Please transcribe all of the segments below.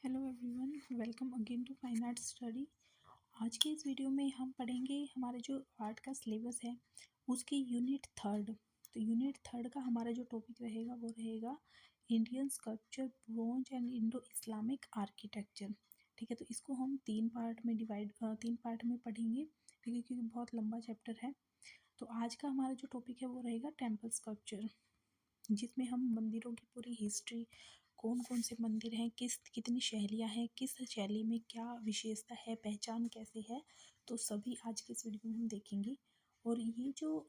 Hello everyone, welcome again to fine art study. आज के इस वीडियो में हम पढ़ेंगे हमारे जो आर्ट का सिलेबस है उसकी यूनिट थर्ड। तो यूनिट थर्ड का हमारा जो टॉपिक रहेगा वो रहेगा Indian sculpture, bronze and Indo Islamic architecture. ठीक है, तो इसको हम तीन पार्ट में पढ़ेंगे। ठीक है, क्योंकि बहुत लंबा चैप्टर है। तो आज का हमारा जो टॉपिक है वो रहेगा टेम्पल स्कल्पचर, जिसमें हम मंदिरों की पूरी हिस्ट्री, कौन कौन से मंदिर हैं, कितनी शैलियाँ हैं, किस शैली में क्या विशेषता है, पहचान कैसे है, तो सभी आज के इस वीडियो में हम देखेंगे। और ये जो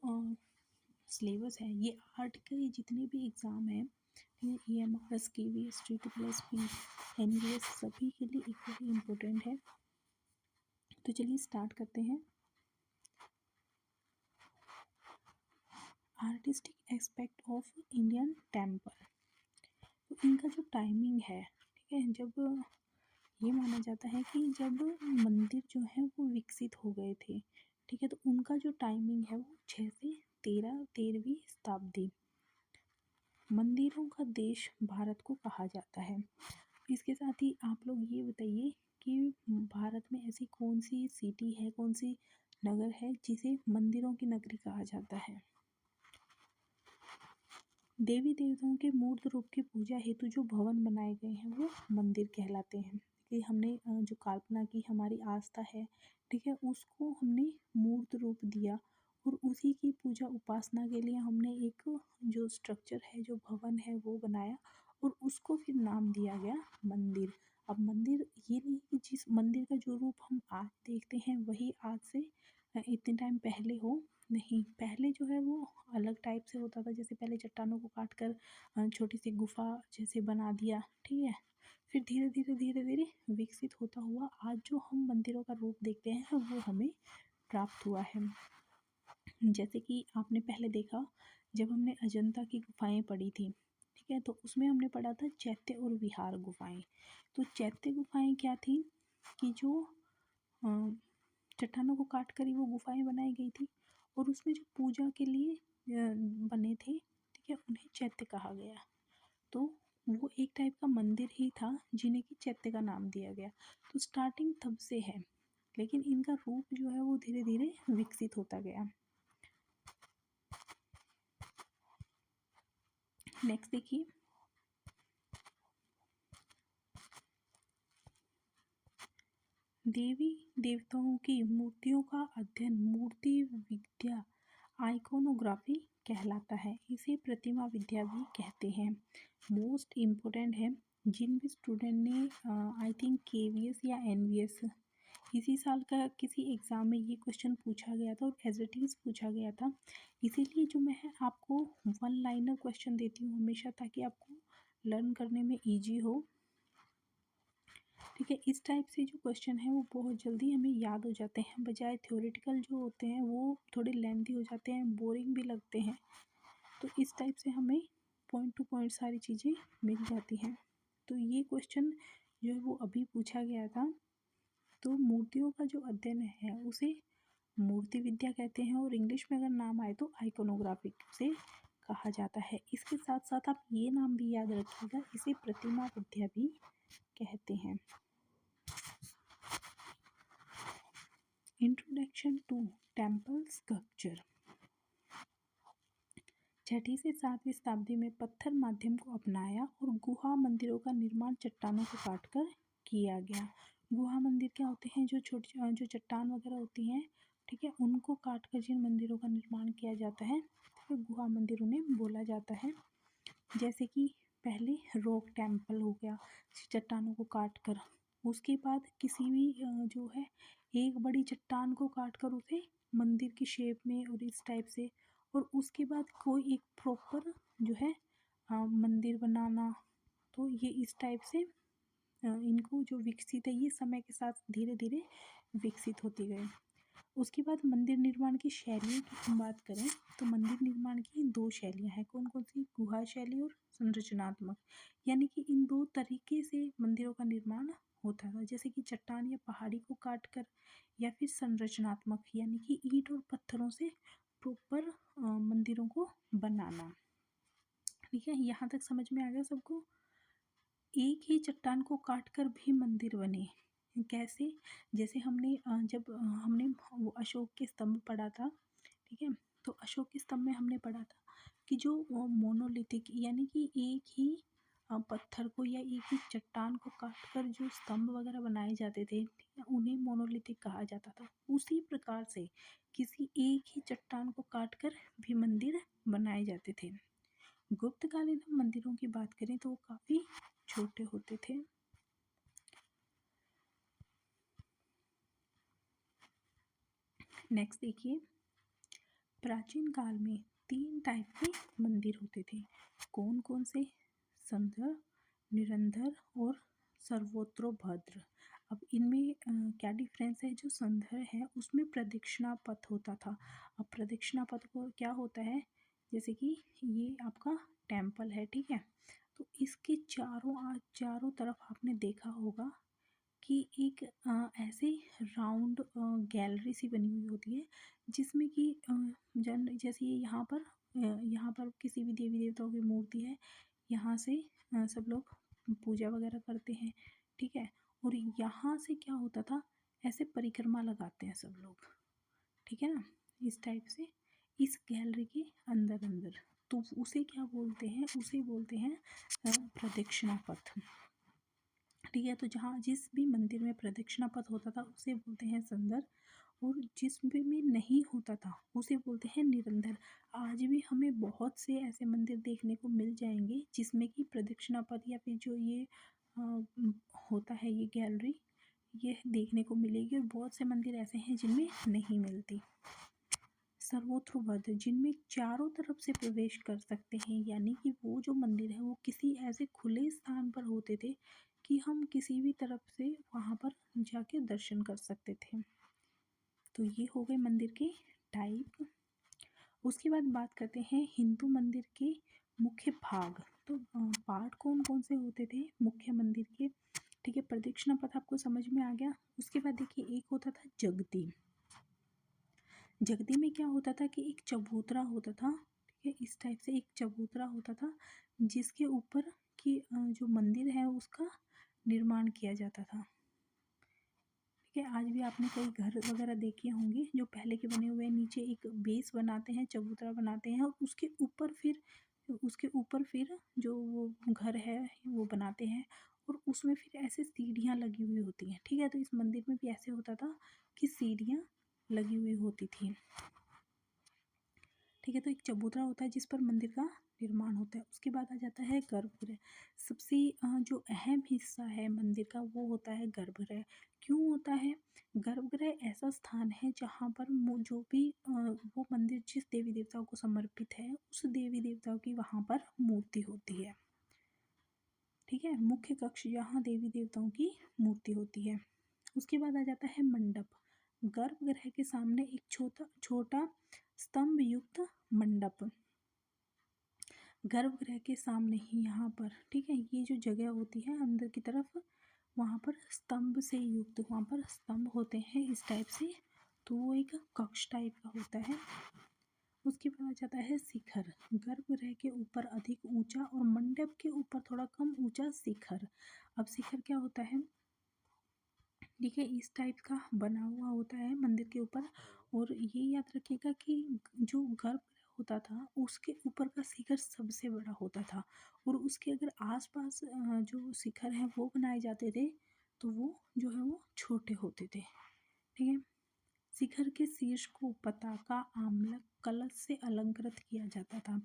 सिलेबस है ये आर्ट के जितने भी एग्ज़ाम हैं, EMRS, KVS, TSSP, NVS, सभी के लिए इक्वली इम्पोर्टेंट है। तो चलिए स्टार्ट करते हैं। Artistic aspect of Indian temple. तो इनका जो टाइमिंग है, ठीक है, जब ये माना जाता है कि जब मंदिर जो है वो विकसित हो गए थे, ठीक है, तो उनका जो टाइमिंग है वो 6 से 13वीं शताब्दी। मंदिरों का देश भारत को कहा जाता है। इसके साथ ही आप लोग ये बताइए कि भारत में ऐसी कौन सी सिटी है, कौन सी नगर है जिसे मंदिरों की नगरी कहा जाता है। देवी देवताओं के मूर्त रूप की पूजा हेतु जो भवन बनाए गए हैं वो मंदिर कहलाते हैं। कि हमने जो कल्पना की, हमारी आस्था है, ठीक है, उसको हमने मूर्त रूप दिया और उसी की पूजा उपासना के लिए हमने एक जो स्ट्रक्चर है, जो भवन है वो बनाया और उसको फिर नाम दिया गया मंदिर। अब मंदिर ये नहीं कि जिस मंदिर का जो रूप हम आज देखते हैं वही आज से इतने टाइम पहले हो, नहीं, पहले जो है वो अलग टाइप से होता था। जैसे पहले चट्टानों को काट कर छोटी सी गुफा जैसे बना दिया, ठीक है, फिर धीरे धीरे विकसित होता हुआ आज जो हम मंदिरों का रूप देखते हैं वो हमें प्राप्त हुआ है। जैसे कि आपने पहले देखा जब हमने अजंता की गुफाएं पढ़ी थी, ठीक है, तो उसमें हमने पढ़ा था चैत्य और विहार गुफाएं। तो चैत्य गुफाएं क्या थी कि जो चट्टानों को काट कर ही वो गुफाएं बनाई गई थी और उसमें जो पूजा के लिए बने थे, ठीक है, उन्हें चैत्य कहा गया। तो वो एक टाइप का मंदिर ही था जिन्हें कि चैत्य का नाम दिया गया। तो स्टार्टिंग तब से है, लेकिन इनका रूप जो है वो धीरे धीरे विकसित होता गया। नेक्स्ट देखिए, देवी देवताओं की मूर्तियों का अध्ययन मूर्ति विद्या, आइकोनोग्राफी कहलाता है। इसे प्रतिमा विद्या भी कहते हैं। मोस्ट इम्पोर्टेंट है, जिन भी स्टूडेंट ने आई थिंक KVS या NVS इसी साल का किसी एग्ज़ाम में ये क्वेश्चन पूछा गया था और एज इट इज़ पूछा गया था, इसीलिए जो मैं आपको वन लाइनर क्वेश्चन देती हूँ हमेशा, ताकि आपको लर्न करने में ईजी हो। ठीक है, इस टाइप से जो क्वेश्चन है वो बहुत जल्दी हमें याद हो जाते हैं, बजाय थ्योरेटिकल जो होते हैं वो थोड़े लेंथी हो जाते हैं, बोरिंग भी लगते हैं। तो इस टाइप से हमें पॉइंट टू पॉइंट सारी चीज़ें मिल जाती हैं। तो ये क्वेश्चन जो है वो अभी पूछा गया था। तो मूर्तियों का जो अध्ययन है उसे मूर्ति विद्या कहते हैं और इंग्लिश में अगर नाम आए तो आइकोनोग्राफी से कहा जाता है। इसके साथ साथ आप ये नाम भी याद रखिएगा, इसे प्रतिमा विद्या भी कहते हैं। Introduction to temple sculpture. 6वीं से 7वीं शताब्दी में पत्थर माध्यम को अपनाया और गुहा मंदिरों का निर्माण चट्टानों को काटकर किया गया। गुहा मंदिर क्या होते हैं, जो चट्टान वगैरह होती हैं, ठीक है, उनको काटकर जिन मंदिरों का निर्माण किया जाता है, तो गुहा मंदिर उन्हें बोला जाता है। जैसे कि पहले रॉक टेम्पल हो गया, चट्टानों को काट कर, उसके बाद किसी भी जो है एक बड़ी चट्टान को काट कर उसे मंदिर की शेप में और इस टाइप से, और उसके बाद कोई एक प्रॉपर जो है मंदिर बनाना। तो ये इस टाइप से इनको जो विकसित है, ये समय के साथ धीरे धीरे विकसित होती गए। उसके बाद मंदिर निर्माण की शैलियों की हम बात करें तो मंदिर निर्माण की 2 शैलियाँ हैं। कौन कौन सी? गुहा शैली और संरचनात्मक। यानी कि इन 2 तरीके से मंदिरों का निर्माण होता था, जैसे कि चट्टान या पहाड़ी को काट कर, या फिर संरचनात्मक यानी कि ईंट और पत्थरों से प्रॉपर मंदिरों को बनाना। ठीक है, यहाँ तक समझ में आ गया सबको? एक ही चट्टान को काटकर भी मंदिर बने। कैसे? जैसे जब हमने वो अशोक के स्तंभ पढ़ा था, ठीक है? तो अशोक के स्तंभ में हमने पढ़ा था कि जो मोनोलिथिक यानी कि एक ही पत्थर को या एक ही चट्टान को काटकर जो स्तंभ वगैरह बनाए जाते थे, ठीक है? उन्हें मोनोलिथिक कहा जाता था। उसी प्रकार से किसी एक ही चट्टान को काटकर भी मंदिर बनाए जाते थे। गुप्तकालीन मंदिरों की बात करें तो वो काफ़ी छोटे होते थे। नेक्स्ट देखिए, प्राचीन काल में 3 टाइप के मंदिर होते थे। कौन कौन से? संदर, निरंतर और सर्वोत्रोभद्र। अब इनमें क्या डिफरेंस है? जो संदर है उसमें प्रदक्षिणा पथ होता था। अब प्रदक्षिणा पथ को क्या होता है? जैसे कि ये आपका टेम्पल है, ठीक है? तो इसके चारों तरफ आपने देखा होगा कि एक ऐसे राउंड गैलरी सी बनी हुई होती है, जिसमें कि जैसे यहाँ पर किसी भी देवी देवताओं की मूर्ति है, यहाँ से सब लोग पूजा वगैरह करते हैं, ठीक है? और यहाँ से क्या होता था, ऐसे परिक्रमा लगाते हैं सब लोग, ठीक है ना? इस टाइप से इस गैलरी के अंदर अंदर, तो उसे क्या बोलते हैं? उसे बोलते हैं प्रदक्षिणा पथ, ठीक है? तो जहाँ जिस भी मंदिर में प्रदक्षिणा पथ होता था उसे बोलते हैं संदर, और जिस भी में नहीं होता था उसे बोलते हैं निरंतर। आज भी हमें बहुत से ऐसे मंदिर देखने को मिल जाएंगे जिसमें कि प्रदक्षिणा पथ या फिर जो ये होता है ये गैलरी, ये देखने को मिलेगी, और बहुत से मंदिर ऐसे हैं जिनमें नहीं मिलती। सर्वोत्रोभद्र, जिनमें चारों तरफ से प्रवेश कर सकते हैं, यानी कि वो जो मंदिर है वो किसी ऐसे खुले स्थान पर होते थे कि हम किसी भी तरफ से वहाँ पर जाके दर्शन कर सकते थे। तो ये हो गए मंदिर के टाइप। उसके बाद बात करते हैं हिंदू मंदिर के मुख्य भाग। तो पार्ट कौन कौन से होते थे मुख्य मंदिर के, ठीक है? प्रदक्षिणा पथ आपको समझ में आ गया। उसके बाद देखिए एक होता था जगती। जगती में क्या होता था कि एक चबूतरा होता था, ठीक है? इस टाइप से एक चबूतरा होता था जिसके ऊपर की जो मंदिर है उसका निर्माण किया जाता था, ठीक है? आज भी आपने कई घर वगैरह देखे होंगे जो पहले के बने हुए हैं, नीचे एक बेस बनाते हैं, चबूतरा बनाते हैं, और उसके ऊपर फिर जो वो घर है वो बनाते हैं, और उसमें फिर ऐसे सीढ़ियाँ लगी हुई होती हैं, ठीक है? तो इस मंदिर में भी ऐसे होता था कि सीढ़ियाँ लगी हुई होती थी, ठीक है? तो एक चबूतरा होता है जिस पर मंदिर का निर्माण होता है। उसके बाद आ जाता है गर्भगृह। सबसे जो अहम हिस्सा है मंदिर का वो होता है गर्भगृह। क्यों होता है? गर्भगृह ऐसा स्थान है जहाँ पर जो भी वो मंदिर जिस देवी देवताओं को समर्पित है उस देवी देवताओं की वहाँ पर मूर्ति होती है, ठीक है? मुख्य कक्ष जहाँ देवी देवताओं की मूर्ति होती है। उसके बाद आ जाता है मंडप। गर्भगृह के सामने एक छोटा छोटा स्तंभ युक्त मंडप, गर्भगृह के सामने ही यहाँ पर, ठीक है? ये जो जगह होती है अंदर की तरफ, वहाँ पर स्तंभ से युक्त वहाँ पर स्तंभ होते हैं इस टाइप से, तो वो एक कक्ष टाइप का होता है। उसके बाद आ जाता है शिखर। गर्भगृह के ऊपर अधिक ऊंचा और मंडप के ऊपर थोड़ा कम ऊंचा शिखर। अब शिखर क्या होता है, ठीक है? इस टाइप का बना हुआ होता है मंदिर के ऊपर, और ये याद रखिएगा कि जो गर्भगृह होता था उसके ऊपर का शिखर सबसे बड़ा होता था, और उसके अगर आसपास जो शिखर हैं वो बनाए जाते थे तो वो जो है वो छोटे होते थे, ठीक है? शिखर के शीर्ष को पताका आम्ल कलश से अलंकृत किया जाता था।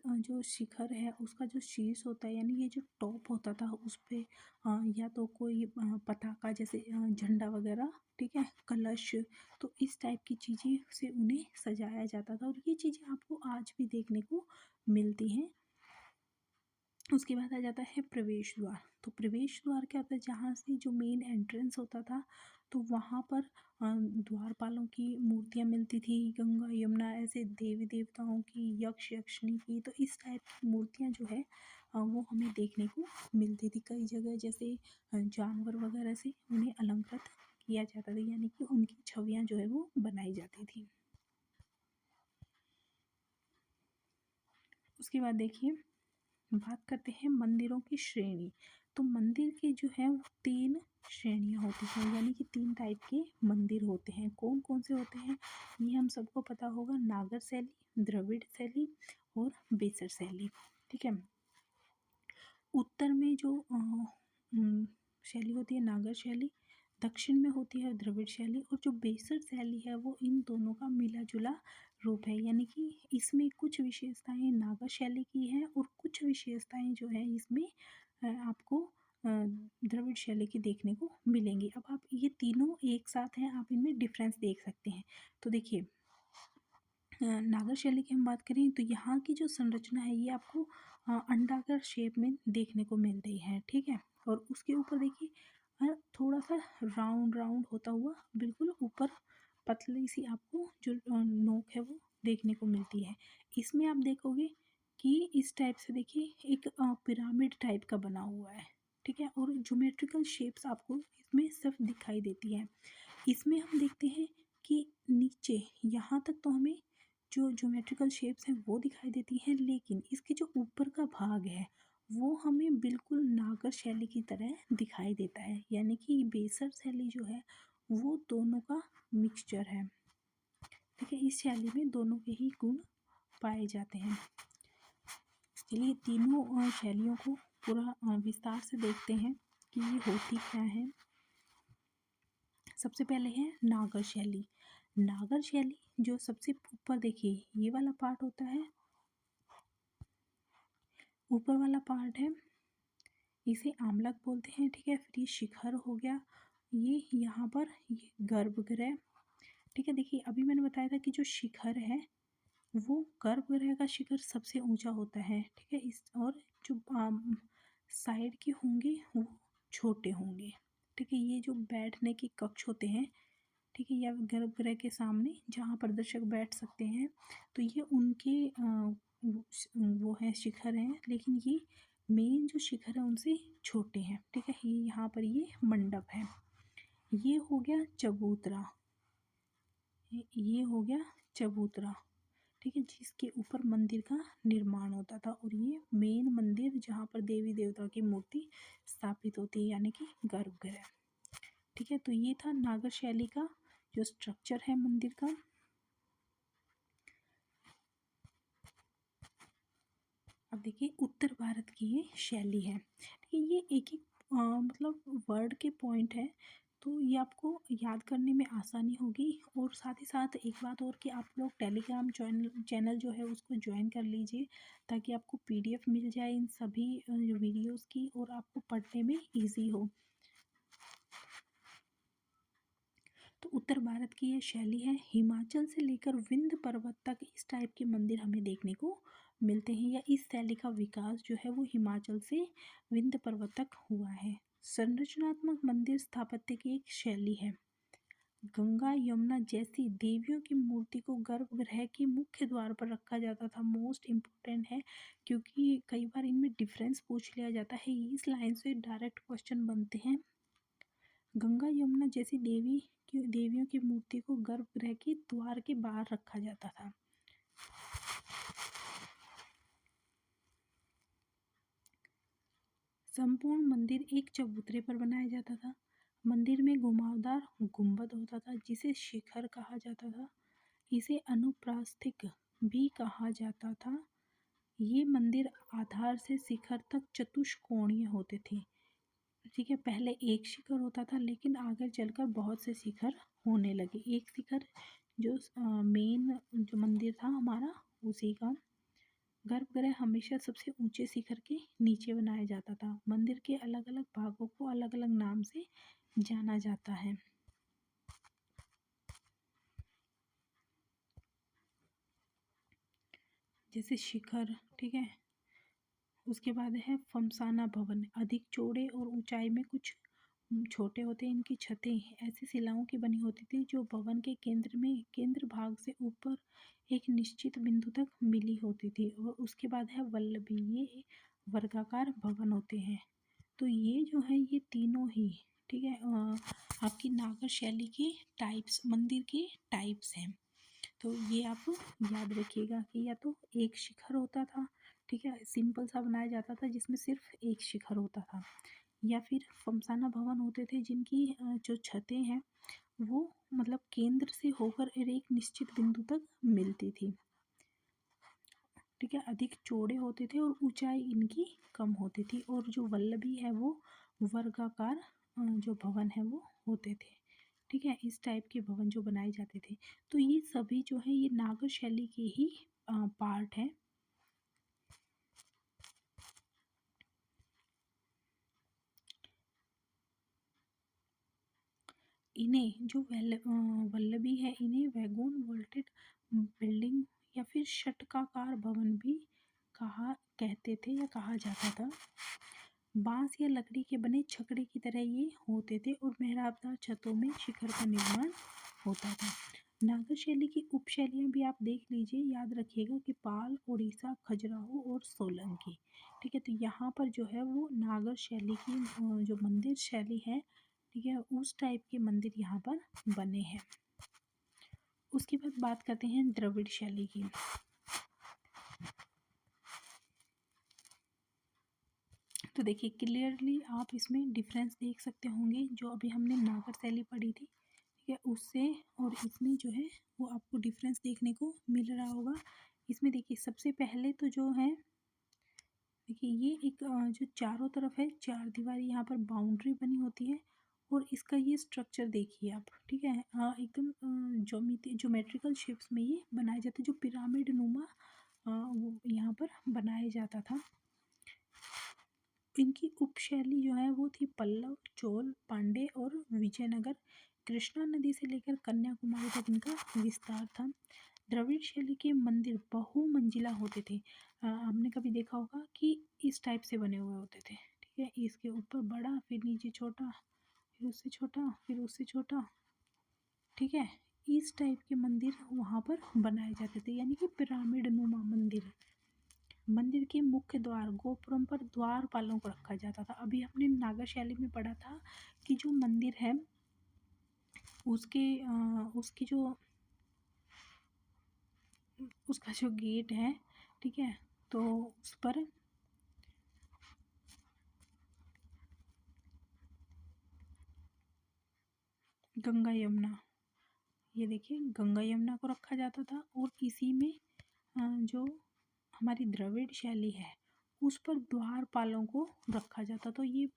जो शिखर है उसका जो शीर्ष होता है, यानी ये जो टॉप होता था उस पे या तो कोई पताका जैसे झंडा वगैरह, ठीक है? कलश, तो इस टाइप की चीज़ें से उन्हें सजाया जाता था, और ये चीज़ें आपको आज भी देखने को मिलती हैं। उसके बाद आ जाता है प्रवेश द्वार। तो प्रवेश द्वार क्या होता है, जहाँ से जो मेन एंट्रेंस होता था तो वहाँ पर द्वारपालों की मूर्तियाँ मिलती थी, गंगा यमुना ऐसे देवी देवताओं की, यक्ष यक्षिणी की, तो इस टाइप की मूर्तियाँ जो है वो हमें देखने को मिलती थी कई जगह, जैसे जानवर वगैरह से उन्हें अलंकृत किया जाता था, यानी कि उनकी छवियाँ जो है वो बनाई जाती थी। उसके बाद देखिए बात करते हैं मंदिरों की श्रेणी। तो मंदिर की जो है वो 3 श्रेणियाँ होती हैं, यानी कि 3 टाइप के मंदिर होते हैं। कौन कौन से होते हैं ये हम सबको पता होगा, नागर शैली, द्रविड़ शैली और बेसर शैली। ठीक है। उत्तर में जो शैली होती है नागर शैली, दक्षिण में होती है द्रविड़ शैली, और जो बेसर शैली है वो इन दोनों का मिला जुला रूप है। यानी कि इसमें कुछ विशेषताएं नागर शैली की हैं और कुछ विशेषताएं जो है इसमें आपको द्रविड़ शैली की देखने को मिलेंगी। अब आप ये तीनों एक साथ हैं, आप इनमें डिफरेंस देख सकते हैं। तो देखिए, नागर शैली की हम बात करें तो यहाँ की जो संरचना है ये आपको अंडाकार शेप में देखने को मिल रही है। ठीक है। और उसके ऊपर देखिए थोड़ा सा राउंड राउंड होता हुआ बिल्कुल ऊपर पतली सी आपको जो नोक है वो देखने को मिलती है। इसमें आप देखोगे कि इस टाइप से देखिए एक पिरामिड टाइप का बना हुआ है। ठीक है। और ज्योमेट्रिकल शेप्स आपको इसमें सिर्फ दिखाई देती है। इसमें हम देखते हैं कि नीचे यहाँ तक तो हमें जो ज्योमेट्रिकल शेप्स हैं वो दिखाई देती हैं, लेकिन इसके जो ऊपर का भाग है वो हमें बिल्कुल नागर शैली की तरह दिखाई देता है। यानी कि बेसर शैली जो है वो दोनों का मिक्सचर है। ठीक है। इस शैली में दोनों के ही गुण पाए जाते हैं। चलिए तीनों शैलियों को पूरा विस्तार से देखते हैं कि ये होती क्या है। सबसे पहले है नागर शैली। नागर शैली जो सबसे ऊपर देखिए ये वाला पार्ट होता है, ऊपर वाला पार्ट है, इसे आमलक बोलते हैं। ठीक है। फिर ये शिखर हो गया, ये यहाँ पर ये गर्भगृह। ठीक है। देखिए अभी मैंने बताया था कि जो शिखर है वो गर्भगृह का शिखर सबसे ऊंचा होता है। ठीक है। इस और जो साइड के होंगे वो छोटे होंगे। ठीक है। ये जो बैठने के कक्ष होते हैं, ठीक है, या गर्भगृह के सामने जहाँ पर दर्शक बैठ सकते हैं, तो ये उनके वो है शिखर हैं, लेकिन ये मेन जो शिखर है उनसे छोटे हैं। ठीक है। ये यहाँ पर ये मंडप है। ये हो गया चबूतरा, ये हो गया चबूतरा। ठीक है। जिसके ऊपर मंदिर का निर्माण होता था, और ये मेन मंदिर जहाँ पर देवी देवता की मूर्ति स्थापित होती है, यानी कि गर्भगृह। ठीक है। तो ये था नागर शैली का जो स्ट्रक्चर है मंदिर का। अब देखिए उत्तर भारत की ये शैली है। ठीक है। ये एक एक मतलब वर्ड के पॉइंट है, तो ये आपको याद करने में आसानी होगी। और साथ ही साथ एक बात और कि आप लोग टेलीग्राम चैनल जो है उसको ज्वाइन कर लीजिए, ताकि आपको पीडीएफ मिल जाए इन सभी वीडियोस की और आपको पढ़ने में इजी हो। तो उत्तर भारत की यह शैली है। हिमाचल से लेकर विंध्य पर्वत तक इस टाइप के मंदिर हमें देखने को मिलते हैं, या इस शैली का विकास जो है वो हिमाचल से विंध्य पर्वत तक हुआ है। संरचनात्मक मंदिर स्थापत्य की एक शैली है। गंगा यमुना जैसी देवियों की मूर्ति को गर्भगृह के मुख्य द्वार पर रखा जाता था। मोस्ट इम्पोर्टेंट है, क्योंकि कई बार इनमें डिफरेंस पूछ लिया जाता है। इस लाइन से डायरेक्ट क्वेश्चन बनते हैं। गंगा यमुना जैसी देवियों की मूर्ति को गर्भगृह के द्वार के बाहर रखा जाता था। संपूर्ण मंदिर एक चबूतरे पर बनाया जाता था। मंदिर में घुमावदार गुंबद होता था जिसे शिखर कहा जाता था। इसे अनुप्रास्थिक भी कहा जाता था। ये मंदिर आधार से शिखर तक चतुष्कोणीय होते थे। ठीक है। पहले एक शिखर होता था, लेकिन आगे चलकर बहुत से शिखर होने लगे। एक शिखर जो मेन जो मंदिर था हमारा, उसी का गर्भगृह हमेशा सबसे ऊंचे शिखर के नीचे बनाया जाता था। मंदिर के अलग अलग भागों को अलग अलग नाम से जाना जाता है। जैसे शिखर। ठीक है। उसके बाद है फमसाना भवन, अधिक चौड़े और ऊंचाई में कुछ छोटे होते। इनकी छतें ऐसी शिलाओं की बनी होती थी जो भवन के केंद्र भाग से ऊपर एक निश्चित बिंदु तक मिली होती थी। और उसके बाद है वल्लभी, ये वर्गाकार भवन होते हैं। तो ये जो है ये तीनों ही, ठीक है, आपकी नागर शैली के टाइप्स, मंदिर के टाइप्स हैं। तो ये आप याद रखिएगा कि या तो एक शिखर होता था, ठीक है, सिंपल सा बनाया जाता था जिसमें सिर्फ एक शिखर होता था। या फिर फमसाना भवन होते थे जिनकी जो छतें हैं वो मतलब केंद्र से होकर एक निश्चित बिंदु तक मिलती थी। ठीक है, अधिक चौड़े होते थे और ऊंचाई इनकी कम होती थी। और जो वल्लभी है वो वर्गाकार जो भवन है वो होते थे। ठीक है, इस टाइप के भवन जो बनाए जाते थे। तो ये सभी जो है ये नागर शैली के ही पार्ट है। इन्हें जो वल्लभी है इन्हें वैगन वॉल्टेड बिल्डिंग या फिर षटकाकार भवन भी कहते थे या कहा जाता था। बांस या लकड़ी के बने छकड़े की तरह ये होते थे और मेहराबदार छतों में शिखर का निर्माण होता था। नागर शैली की उपशैलियाँ भी आप देख लीजिए, याद रखिएगा कि पाल, उड़ीसा, खजुराहो और सोलंकी। ठीक है, तो यहाँ पर जो है वो नागर शैली की जो मंदिर शैली है, ठीक है, उस टाइप के मंदिर यहाँ पर बने हैं। उसके बाद बात करते हैं द्रविड़ शैली की। तो देखिए क्लियरली आप इसमें डिफरेंस देख सकते होंगे, जो अभी हमने नागर शैली पढ़ी थी, ठीक है, उससे और इसमें जो है वो आपको डिफरेंस देखने को मिल रहा होगा। इसमें देखिए सबसे पहले तो जो है, देखिए ये एक जो चारों तरफ है चार दीवारी यहाँ पर बाउंड्री बनी होती है और इसका ये स्ट्रक्चर देखिए आप। ठीक है, एकदम ज्योमेट्रिकल शेप्स में ये बनाया जाता है, जो पिरामिड नुमा वो यहाँ पर बनाया जाता था। इनकी उपशैली जो है वो थी पल्लव, चोल, पांडे और विजयनगर। कृष्णा नदी से लेकर कन्याकुमारी तक इनका विस्तार था। द्रविड़ शैली के मंदिर बहुमंजिला होते थे। हमने कभी देखा होगा कि इस टाइप से बने हुए होते थे। ठीक है, इसके ऊपर बड़ा, फिर नीचे छोटा, फिर उससे छोटा, फिर उससे छोटा। ठीक है, इस टाइप के मंदिर वहाँ पर बनाए जाते थे, यानी कि पिरामिड नुमा मंदिर। मंदिर के मुख्य द्वार गोपुरम पर द्वारपालों को रखा जाता था। अभी हमने नागर शैली में पढ़ा था कि जो मंदिर है उसकी जो उसका जो गेट है, ठीक है, तो उस पर गंगा यमुना, ये देखिए गंगा यमुना को रखा जाता था। और इसी में जो हमारी द्रविड़ शैली है उस पर द्वारपालों को रखा जाता। तो ये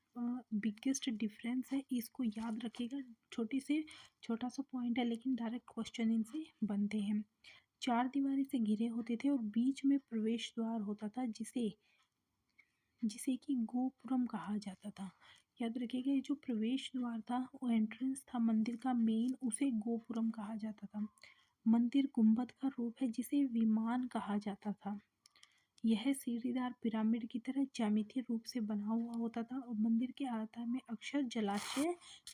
बिगेस्ट डिफरेंस है, इसको याद रखिएगा। छोटा सा पॉइंट है लेकिन डायरेक्ट क्वेश्चन इनसे बनते हैं। चार दीवारी से घिरे होते थे और बीच में प्रवेश द्वार होता था जिसे जिसे कि गोपुरम कहा जाता था। याद रखिएगा ये जो प्रवेश द्वार था वो एंट्रेंस था मंदिर का मेन, उसे गोपुरम कहा जाता था। मंदिर गुंबद का रूप है जिसे विमान कहा जाता था। यह सीढ़ीदार पिरामिड की तरह ज्यामितीय रूप से बना हुआ होता था और मंदिर के आधार में अक्सर जलाशय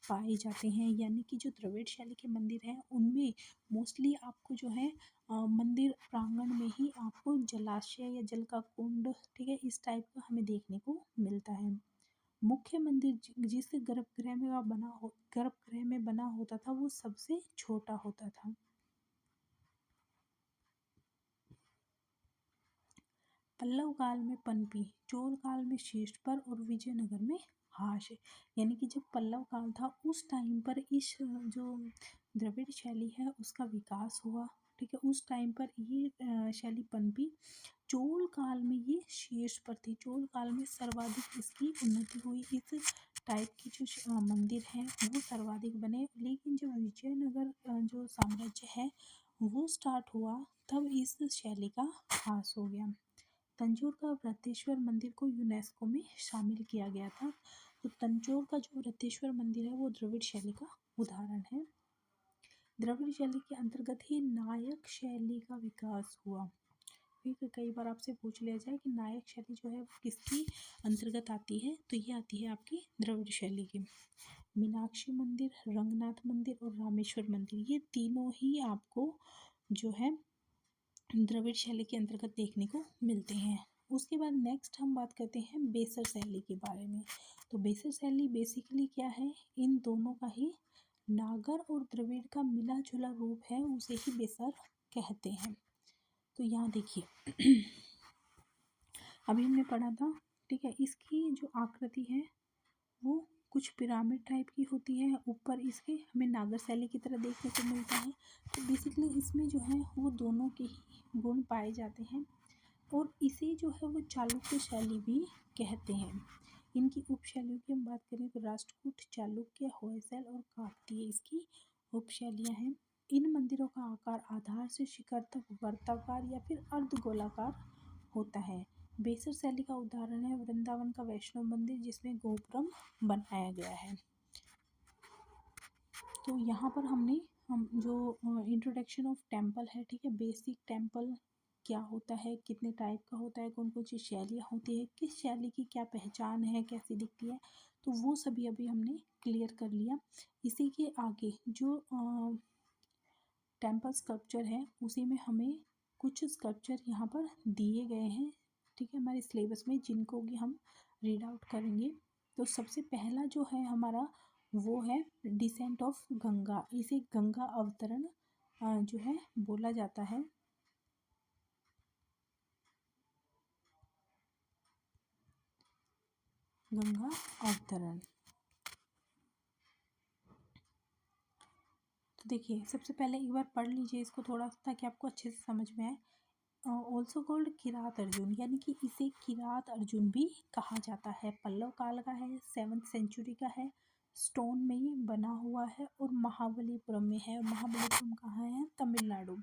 पाए जाते हैं। यानी कि जो द्रविड़ शैली के मंदिर हैं उनमें मोस्टली आपको जो है मंदिर प्रांगण में ही आपको जलाशय या जल का कुंड, ठीक है, इस टाइप का हमें देखने को मिलता है। मुख्य मंदिर जिस गर्भगृह में बना होता था वो सबसे छोटा होता था। पल्लव काल में पनपी, चोल काल में शीर्ष और विजयनगर में हाश। यानी कि जब पल्लव काल था उस टाइम पर इस जो द्रविड़ शैली है उसका विकास हुआ। ठीक है, उस टाइम पर ये शैली पनपी। चोल काल में ये शीर्ष पर थी, चोल काल में सर्वाधिक इसकी उन्नति हुई। इस टाइप की जो मंदिर हैं वो सर्वाधिक बने। लेकिन जब विजयनगर जो साम्राज्य है वो स्टार्ट हुआ तब इस शैली का ह्रास हो गया। तंजौर का वृत्तेश्वर मंदिर को यूनेस्को में शामिल किया गया था। तो तंजौर का जो वृत्तेश्वर मंदिर है वो द्रविड़ शैली का उदाहरण है। द्रविड़ शैली के अंतर्गत ही नायक शैली का विकास हुआ। फिर कई बार आपसे पूछ लिया जाए कि नायक शैली जो है वो किसकी अंतर्गत आती है, तो ये आती है आपकी द्रविड़ शैली की। मीनाक्षी मंदिर, रंगनाथ मंदिर और रामेश्वर मंदिर, ये तीनों ही आपको जो है द्रविड़ शैली के अंतर्गत देखने को मिलते हैं। उसके बाद नेक्स्ट हम बात करते हैं बेसर शैली के बारे में। तो बेसर शैली बेसिकली क्या है, इन दोनों का ही नागर और द्रविड़ का मिला जुला रूप है, उसे ही बेसर कहते हैं। तो यहाँ देखिए अभी हमने पढ़ा था, ठीक है। इसकी जो आकृति है वो कुछ पिरामिड टाइप की होती है, ऊपर इसके हमें नागर शैली की तरह देखने को मिलता है। तो बेसिकली इसमें जो है वो दोनों के ही गुण पाए जाते हैं और इसे जो है वो चालुक्य शैली भी कहते हैं। इनकी उपशैलियों की हम बात करें तो राष्ट्रकूट, चालुक्य, होयसल और काकतीय इसकी उपशैलियाँ हैं। इन मंदिरों का आकार आधार से शिखर तक वर्ताकार या फिर अर्धगोलाकार होता है। बेसर शैली का उदाहरण है वृंदावन का वैष्णव मंदिर, जिसमें गोपुरम बनाया गया है। तो यहाँ पर हम जो इंट्रोडक्शन ऑफ टेम्पल है, ठीक है, बेसिक टेम्पल क्या होता है, कितने टाइप का होता है, कौन कौन सी शैलियाँ होती है, किस शैली की क्या पहचान है, कैसी दिखती है, तो वो सभी अभी हमने क्लियर कर लिया। इसी के आगे जो टेम्पल स्कल्पचर है उसी में हमें कुछ स्कल्पचर यहाँ पर दिए गए हैं, ठीक है, हमारे सिलेबस में, जिनको भी हम रीड आउट करेंगे। तो सबसे पहला जो है हमारा वो है डिसेंट ऑफ गंगा। इसे गंगा अवतरण जो है बोला जाता है। गंगा अवतरण। तो देखिए सबसे पहले एक बार पढ़ लीजिए इसको थोड़ा सा, ताकि आपको अच्छे से समझ में आए। ऑल्सो कॉल्ड किरात अर्जुन, यानी कि इसे किरात अर्जुन भी कहा जाता है। पल्लव काल का है, 7th सेंचुरी का है, स्टोन में ही बना हुआ है और महाबलीपुरम में है। महाबलीपुरम कहाँ है? तमिलनाडु।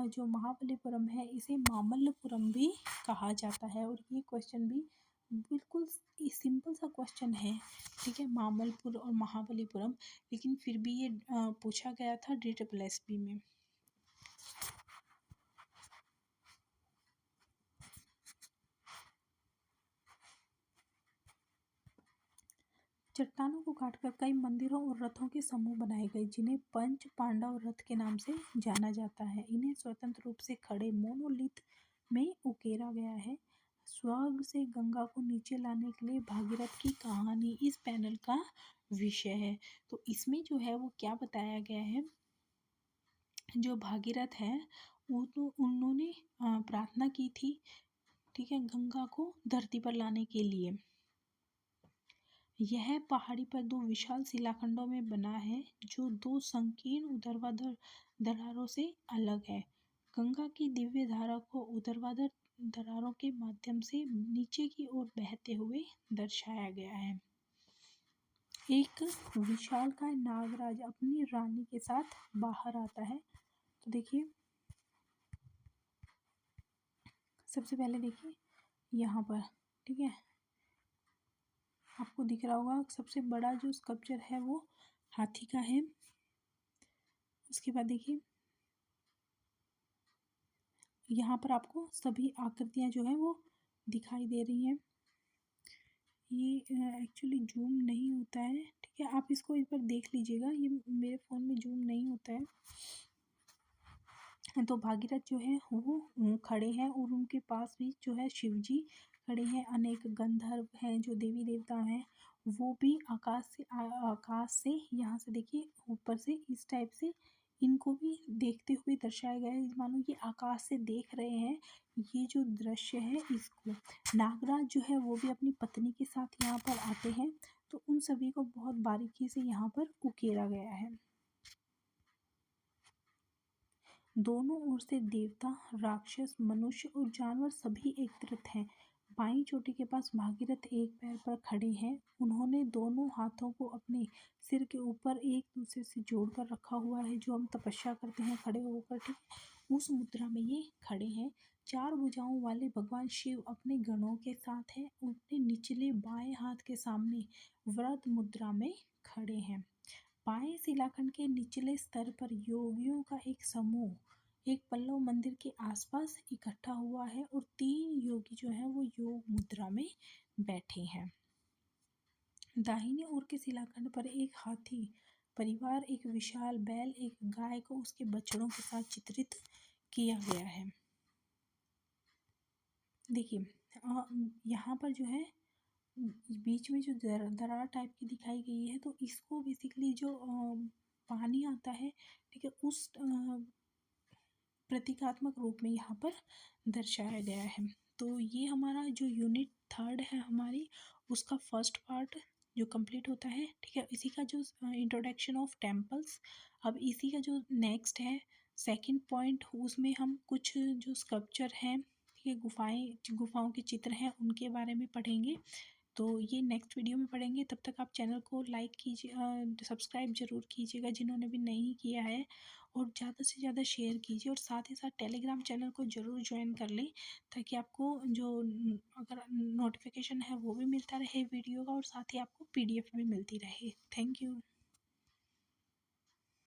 जो महाबलीपुरम है इसे मामल्लपुरम भी कहा जाता है। और ये क्वेश्चन भी बिल्कुल सिंपल सा क्वेश्चन है, ठीक है, मामल्लपुर और महाबलीपुरम, लेकिन फिर भी ये पूछा गया था DSSB में। चट्टानों को काटकर कई मंदिरों और रथों के समूह बनाए गए, जिन्हें पंच पांडव रथ के नाम से जाना जाता है। इन्हें स्वतंत्र रूप से खड़े मोनोलिथ में उकेरा गया है। स्वर्ग से गंगा को नीचे लाने के लिए भागीरथ की कहानी इस पैनल का विषय है। तो इसमें जो है वो क्या बताया गया है, जो भागीरथ है उन्होंने प्रार्थना की थी, ठीक है, गंगा को धरती पर लाने के लिए। यह पहाड़ी पर दो विशाल शिलाखंडों में बना है, जो दो संकीर्ण ऊर्ध्वाधर दरारों से अलग है। गंगा की दिव्य धारा को ऊर्ध्वाधर दरारों के माध्यम से नीचे की ओर बहते हुए दर्शाया गया है। एक विशालकाय नागराज अपनी रानी के साथ बाहर आता है। तो देखिए सबसे पहले देखिए यहाँ पर, ठीक है, आपको दिख रहा होगा सबसे बड़ा जो स्कल्पचर है वो हाथी का है। उसके बाद देखिए यहाँ पर आपको सभी आकृतियाँ जो है वो दिखाई दे रही हैं। ये एक्चुअली जूम नहीं होता है, ठीक है, आप इसको एक बार देख लीजिएगा, ये मेरे फ़ोन में जूम नहीं होता है। तो भागीरथ जो है वो खड़े हैं और उनके पास भी जो है शिव जी खड़े हैं। अनेक गंधर्व हैं, जो देवी देवता हैं, वो भी आकाश से यहाँ से देखिए ऊपर से इस टाइप से इनको भी देखते हुए दर्शाया गया है, मानो ये आकाश से देख रहे हैं ये जो दृश्य है इसको। नागराज जो है वो भी अपनी पत्नी के साथ यहाँ पर आते हैं। तो उन सभी को बहुत बारीकी से यहाँ पर उकेरा गया है। दोनों ओर से देवता, राक्षस, मनुष्य और जानवर सभी एकत्रित हैं। बाईं चोटी के पास भागीरथ एक पैर पर खड़े हैं। उन्होंने दोनों हाथों को अपने सिर के ऊपर एक दूसरे से जोड़कर रखा हुआ है, जो हम तपस्या करते हैं खड़े होकर, ठीक उस मुद्रा में ये खड़े हैं। चार भुजाओं वाले भगवान शिव अपने गणों के साथ हैं। अपने निचले बाएं हाथ के सामने वृद्ध मुद्रा में खड़े हैं। बाएं शिलाखंड के निचले स्तर पर योगियों का एक समूह एक पल्लव मंदिर के आसपास इकट्ठा हुआ है और 3 योगी जो है वो योग मुद्रा में बैठे हैं। दाहिने ओर के शिलाखंड पर एक हाथी परिवार, एक विशाल बैल, एक गाय को उसके बछड़ों के साथ चित्रित किया गया है। देखिए यहाँ पर जो है बीच में जो दरार टाइप की दिखाई गई है, तो इसको बेसिकली जो पानी आता है, ठीक है, उस प्रतीकात्मक रूप में यहाँ पर दर्शाया गया है। तो ये हमारा जो यूनिट थर्ड है हमारी, उसका फर्स्ट पार्ट जो कंप्लीट होता है। ठीक है, इसी का जो इंट्रोडक्शन ऑफ टेम्पल्स, अब इसी का जो नेक्स्ट है सेकंड पॉइंट, उसमें हम कुछ जो स्कल्पचर हैं, ठीक है, गुफाओं के चित्र हैं, उनके बारे में पढ़ेंगे। तो ये नेक्स्ट वीडियो में पढ़ेंगे। तब तक आप चैनल को लाइक कीजिए, सब्सक्राइब ज़रूर कीजिएगा जिन्होंने भी नहीं किया है, और ज़्यादा से ज़्यादा शेयर कीजिए, और साथ ही साथ टेलीग्राम चैनल को ज़रूर ज्वाइन कर लें, ताकि आपको जो अगर नोटिफिकेशन है वो भी मिलता रहे वीडियो का, और साथ ही आपको पीडीएफ भी मिलती रहे। Thank you.